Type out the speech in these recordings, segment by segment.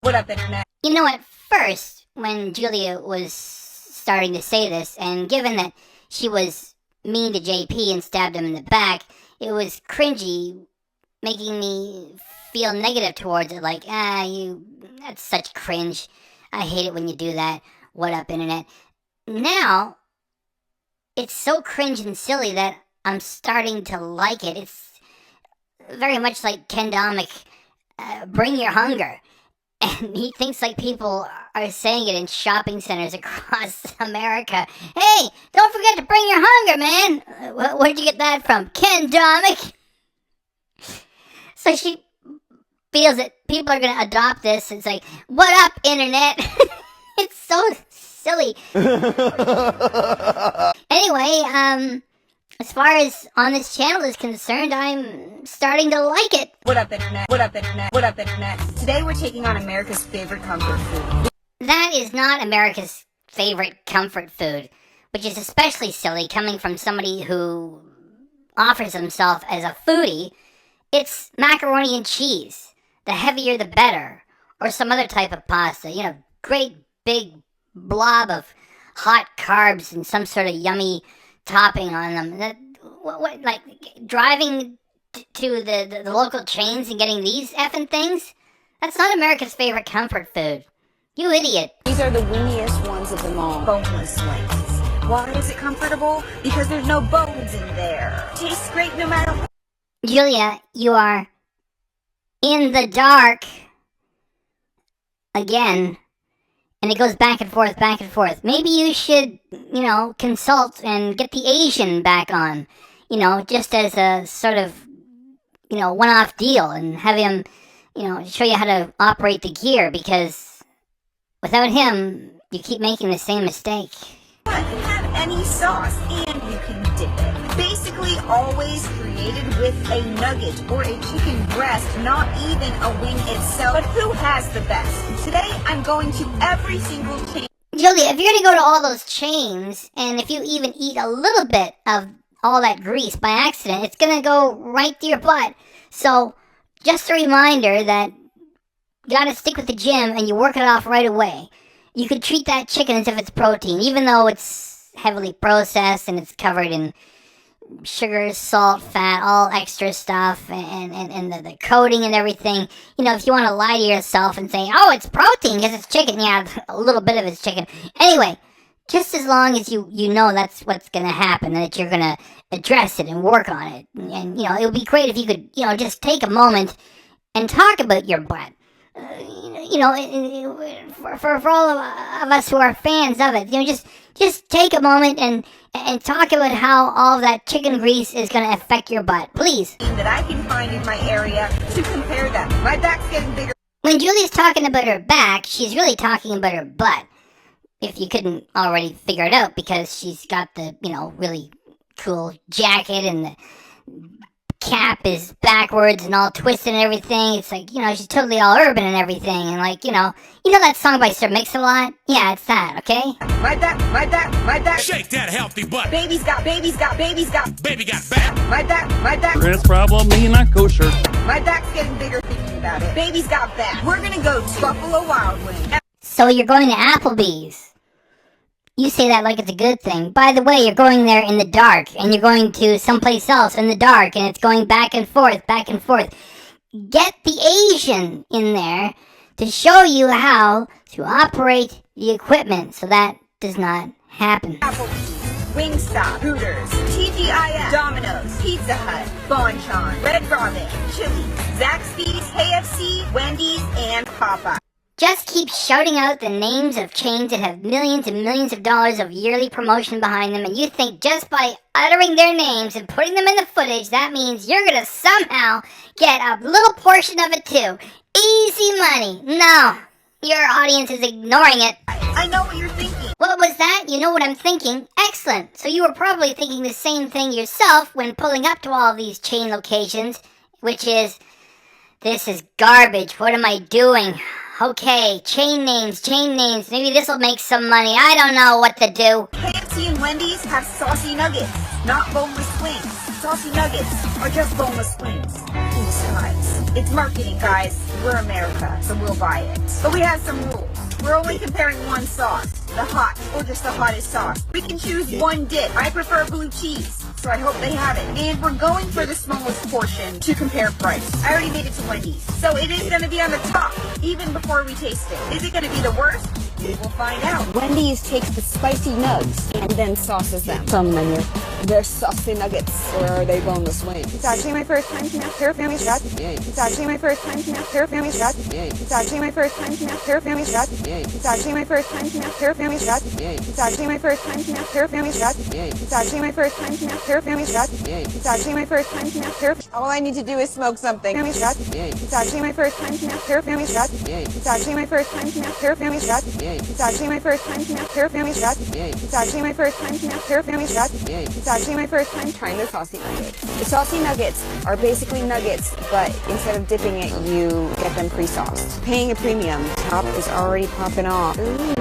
What up, Internet? You know, at first, when Julia was starting to say this, and given that she was mean to JP and stabbed him in the back, it was cringy, making me feel negative towards it, like, that's such cringe. I hate it when you do that. What up, Internet? Now, it's so cringe and silly that I'm starting to like it. It's very much like Ken Domik, bring your hunger. And he thinks like people are saying it in shopping centers across America. Hey, don't forget to bring your hunger, man. Where'd you get that from? Ken Domik? So she feels that people are going to adopt this. It's like, what up, Internet? It's so silly. Anyway, as far as on this channel is concerned, I'm starting to like it. What up, Internet? What up, Internet? What up, Internet? Today we're taking on America's favorite comfort food. That is not America's favorite comfort food, which is especially silly coming from somebody who offers himself as a foodie. It's macaroni and cheese. The heavier the better. Or some other type of pasta. You know, great big blob of hot carbs and some sort of yummy topping on them. What like driving to the local chains and getting these effing things? That's not America's favorite comfort food. You idiot. These are the winniest ones of them all. Boneless wings. Why is it comfortable? Because there's no bones in there. Tastes great no matter what. Julia, you are in the dark again. And it goes back and forth, back and forth. Maybe you should, consult and get the Asian back on. Just as a sort of, one-off deal. And have him, show you how to operate the gear. Because without him, you keep making the same mistake. You can have any sauce and you can dip it. Basically always created with a nugget or a chicken breast, not even a wing itself. But who has the best? Today I'm going to every single chain. Julia, if you're going to go to all those chains, and if you even eat a little bit of all that grease by accident, it's going to go right to your butt. So, just a reminder that you got to stick with the gym and you work it off right away. You could treat that chicken as if it's protein, even though it's heavily processed and it's covered in sugar, salt, fat, all extra stuff, and the coating and everything. If you want to lie to yourself and say, oh, it's protein because it's chicken. Yeah, a little bit of it's chicken. Anyway, just as long as you know that's what's going to happen, and that you're going to address it and work on it. And, it would be great if you could, just take a moment and talk about your butt. For all of us who are fans of it, just take a moment and talk about how all that chicken grease is going to affect your butt, please. That I can find in my area to compare them. My back's getting bigger. When Julie's talking about her back, she's really talking about her butt. If you couldn't already figure it out, because she's got the, really cool jacket and the cap is backwards and all twisted and everything. It's like, she's totally all urban and everything. And like, you know that song by Sir Mix-a-Lot? Yeah, it's that, okay? My back. Shake that healthy butt. Baby's got. Baby got back. My back. It's probably not kosher. My back's getting bigger thinking about it. Baby's got back. We're gonna go to Buffalo Wild Wings. So you're going to Applebee's. You say that like it's a good thing. By the way, you're going there in the dark, and you're going to someplace else in the dark, and it's going back and forth, back and forth. Get the Asian in there to show you how to operate the equipment so that does not happen. Applebee's, Wingstop, Hooters, TGIF, Domino's, Pizza Hut, Bonchon, Red Robin, Chili's, Zaxby's, KFC, Wendy's, and Popeye. Just keep shouting out the names of chains that have millions and millions of dollars of yearly promotion behind them, and you think just by uttering their names and putting them in the footage, that means you're gonna somehow get a little portion of it too. Easy money. No, your audience is ignoring it. I know what you're thinking. What was that? You know what I'm thinking? Excellent. So you were probably thinking the same thing yourself when pulling up to all of these chain locations, which is, this is garbage. What am I doing? Okay, chain names. Maybe this will make some money. I don't know what to do. KFC and Wendy's have saucy nuggets, not boneless wings. Saucy nuggets are just boneless wings in disguise. It's marketing, guys. We're America, so we'll buy it. But we have some rules. We're only comparing one sauce, the hot or just the hottest sauce. We can choose one dip. I prefer blue cheese, so I hope they have it. And we're going for the smallest portion to compare price. I already made it to Wendy's, so it is going to be on the top, even before we taste it. Is it going to be the worst? We will find out. Wendy's takes the spicy nugs and then sauces them. It's on the menu. They're saucy nuggets, or are they boneless wings? It's actually my first time to have her family's got. It's actually my first time to have her family's got. It's actually my first time to have her family's got. It's actually my first time to have her family's got. It's actually my first time to have her family's got. It's actually my first time to have her family's got. It's actually my first time to have her. All I need to do is smoke something. Family's got. It's actually my first time to have her family's got. It's actually my first time to have her family's got. It's actually my first time to have her family's got. It's actually my first time to have her family's got. It's actually my first time trying the saucy nuggets. The saucy nuggets are basically nuggets, but instead of dipping it, you get them pre-sauced. Paying a premium, top is already popping off. Ooh.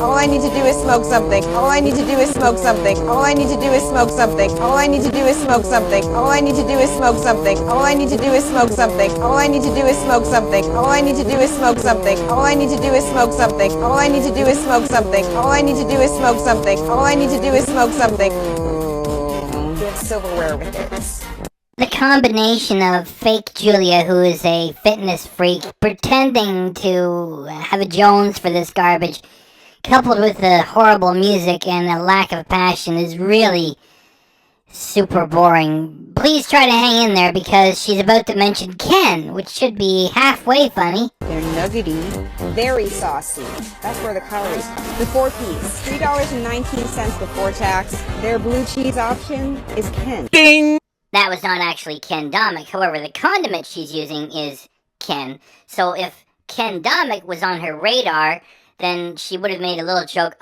All I need to do is smoke something. All I need to do is smoke something. All I need to do is smoke something. All I need to do is smoke something. All I need to do is smoke something. All I need to do is smoke something. All I need to do is smoke something. All I need to do is smoke something. All I need to do is smoke something. All I need to do is smoke something. All I need to do is smoke something. All I need to do is smoke something. We have silverware with it. The combination of fake Julia, who is a fitness freak, pretending to have a Jones for this garbage, coupled with the horrible music and a lack of passion, is really super boring. Please try to hang in there, because she's about to mention Ken, which should be halfway funny. They're nuggety, very saucy. That's where the calories come. The 4-piece, $3.19 before tax. Their blue cheese option is Ken. Ding! That was not actually Ken Domik. However, the condiment she's using is Ken. So if Ken Domik was on her radar, then she would have made a little joke.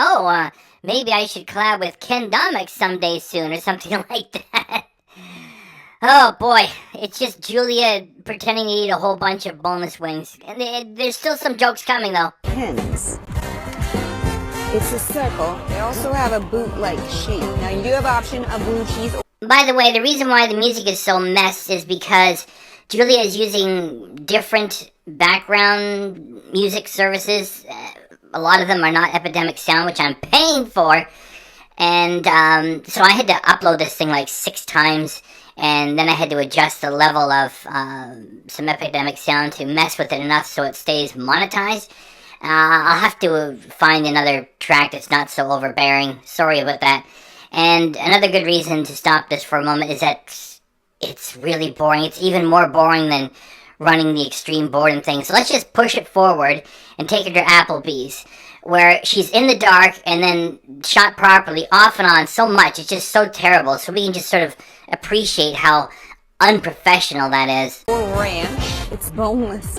Maybe I should collab with Ken Domik someday soon, or something like that. Oh boy, it's just Julia pretending to eat a whole bunch of boneless wings. And there's still some jokes coming, though. Ken's. It's a circle. They also have a boot-like shape. Now you do have option of blue cheese. By the way, the reason why the music is so messed is because Julia is using different background music services. A lot of them are not Epidemic Sound, which I'm paying for. And so I had to upload this thing like 6 times. And then I had to adjust the level of some Epidemic Sound to mess with it enough so it stays monetized. I'll have to find another track that's not so overbearing. Sorry about that. And another good reason to stop this for a moment is that it's really boring. It's even more boring than running the extreme boredom thing. So let's just push it forward and take her to Applebee's, where she's in the dark and then shot properly off and on so much. It's just so terrible. So we can just sort of appreciate how unprofessional that is. Or ranch. It's boneless.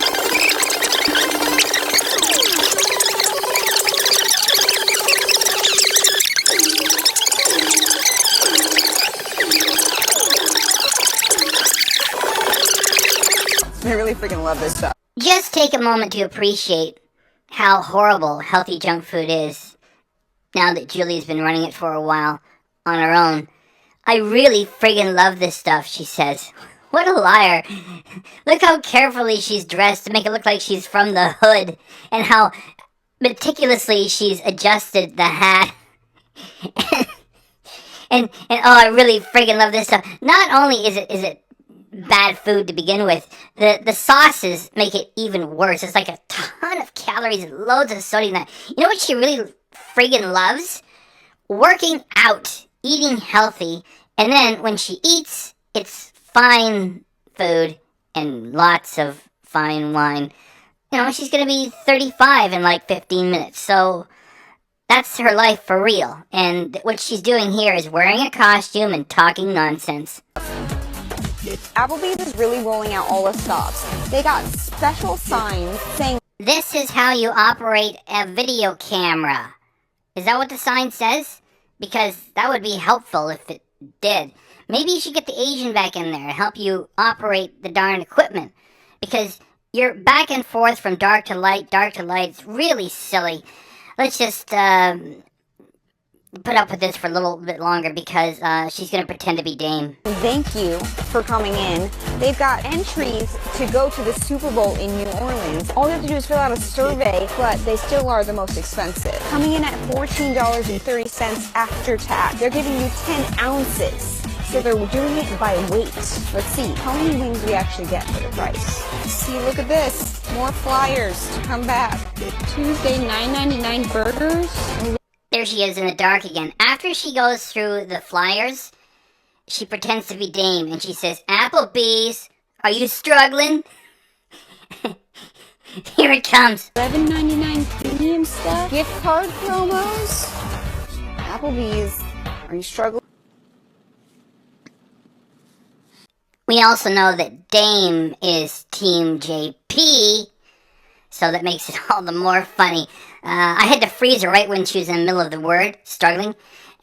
I really freaking love this stuff. Just take a moment to appreciate how horrible healthy junk food is now that Julia's been running it for a while on her own. I really friggin' love this stuff, she says. What a liar. Look how carefully she's dressed to make it look like she's from the hood, and how meticulously she's adjusted the hat. and I really friggin' love this stuff. Not only is it bad food to begin with, the sauces make it even worse. It's like a ton of calories and loads of sodium. You know what she really friggin' loves? Working out, eating healthy, and then when she eats, it's fine food and lots of fine wine. You know, she's gonna be 35 in like 15 minutes, so that's her life for real. And what she's doing here is wearing a costume and talking nonsense. Applebee's is really rolling out all the stops. They got special signs saying, "This is how you operate a video camera." Is that what the sign says? Because that would be helpful if it did. Maybe you should get the Asian back in there to help you operate the darn equipment. Because you're back and forth from dark to light. It's really silly. Let's just put up with this for a little bit longer because she's going to pretend to be Dame. Thank you for coming in. They've got entries to go to the Super Bowl in New Orleans. All they have to do is fill out a survey, but they still are the most expensive. Coming in at $14.30 after tax. They're giving you 10 ounces. So they're doing it by weight. Let's see how many wings we actually get for the price. See, look at this. More flyers to come back. Tuesday, $9.99 burgers. There she is in the dark again. After she goes through the flyers, she pretends to be Dame and she says, Applebee's, are you struggling? Here it comes. $11.99 premium stuff. Gift card promos. Applebee's, are you struggling? We also know that Dame is Team JP, so that makes it all the more funny. I had to freeze her right when she was in the middle of the word, struggling.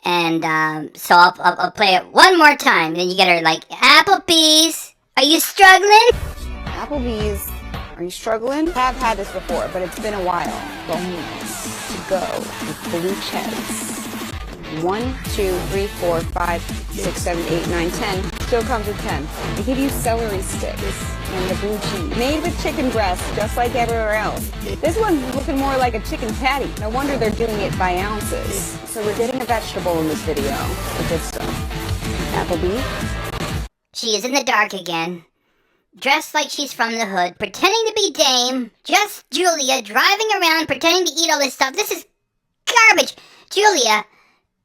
And so I'll play it one more time. Then you get her like, Applebee's, are you struggling? Applebee's, are you struggling? I've had this before, but it's been a while. Boneless to go with blue cheddars. 1, 2, 3, 4, 5, 6, 7, 8, 9, 10. Still comes with 10. They give you celery sticks and the blue cheese. Made with chicken breast, just like everywhere else. This one's looking more like a chicken patty. No wonder they're doing it by ounces. So we're getting a vegetable in this video. The good stuff. Applebee's. She is in the dark again, dressed like she's from the hood, pretending to be Dame, just Julia, driving around, pretending to eat all this stuff. This is garbage. Julia,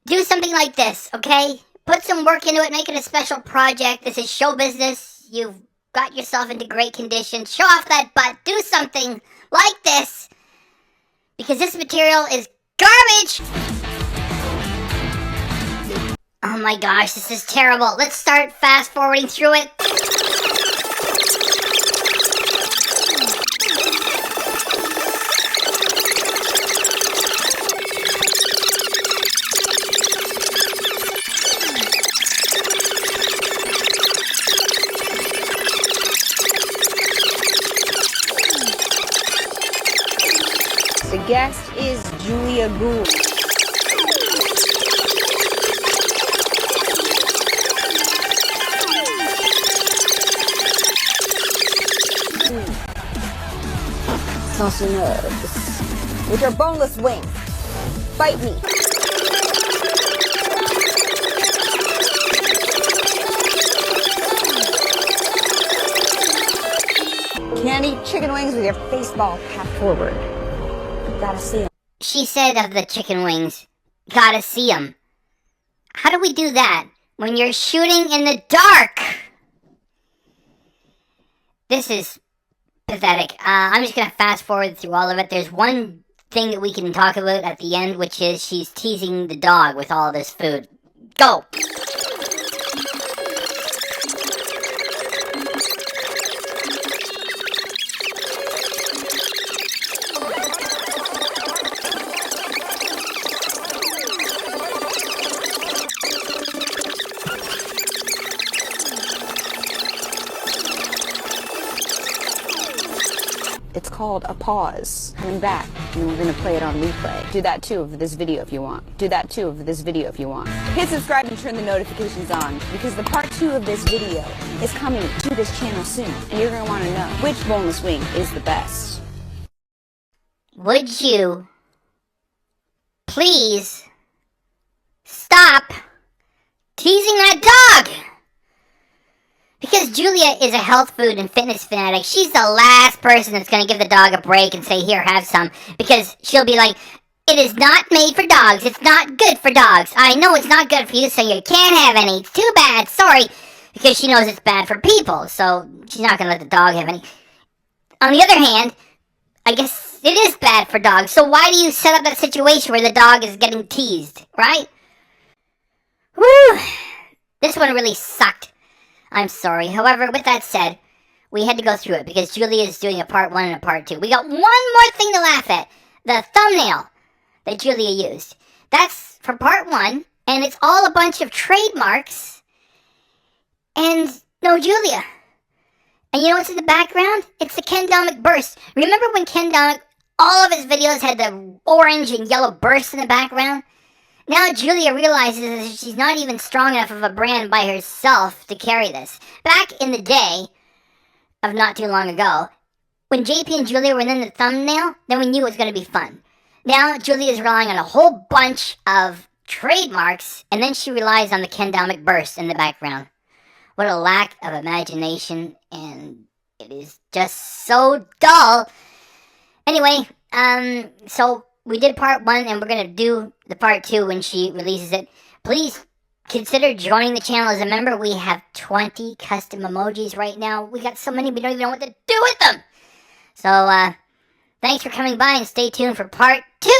do something like this, okay? Put some work into it, make it a special project. This is show business. You've got yourself into great condition. Show off that butt. Do something like this. Because this material is garbage. Oh my gosh, this is terrible. Let's start fast forwarding through it. The guest is Julia Gould. Saucy nugs, which are boneless wings. Bite me. Can't eat chicken wings with your baseball cap forward. Gotta see 'em. She said of the chicken wings, gotta see 'em. How do we do that when you're shooting in the dark? This is pathetic. I'm just gonna fast forward through all of it. There's one thing that we can talk about at the end, which is she's teasing the dog with all this food. Go! It's called a pause. Coming back, and then we're gonna play it on replay. Do that too of this video if you want. Do that too of this video if you want. Hit subscribe and turn the notifications on, because the part 2 of this video is coming to this channel soon, and you're gonna wanna know which boneless wing is the best. Would you please stop teasing that dog? Because Julia is a health food and fitness fanatic, she's the last person that's going to give the dog a break and say, here, have some. Because she'll be like, it is not made for dogs. It's not good for dogs. I know it's not good for you, so you can't have any. It's too bad. Sorry. Because she knows it's bad for people, so she's not going to let the dog have any. On the other hand, I guess it is bad for dogs. So why do you set up that situation where the dog is getting teased, right? Woo! This one really sucked. I'm sorry. However, with that said, we had to go through it because Julia is doing a part 1 and a part 2. We got one more thing to laugh at. The thumbnail that Julia used. That's for part 1, and it's all a bunch of trademarks and no Julia. And you know what's in the background? It's the Ken Domik burst. Remember when Ken Domik, all of his videos had the orange and yellow bursts in the background? Now Julia realizes that she's not even strong enough of a brand by herself to carry this. Back in the day, of not too long ago, when JP and Julia were in the thumbnail, then we knew it was going to be fun. Now Julia is relying on a whole bunch of trademarks, and then she relies on the Domik burst in the background. What a lack of imagination, and it is just so dull. Anyway, so we did part 1, and we're going to do the part 2 when she releases it. Please consider joining the channel as a member. We have 20 custom emojis right now. We got so many, we don't even know what to do with them. So, thanks for coming by, and stay tuned for part 2.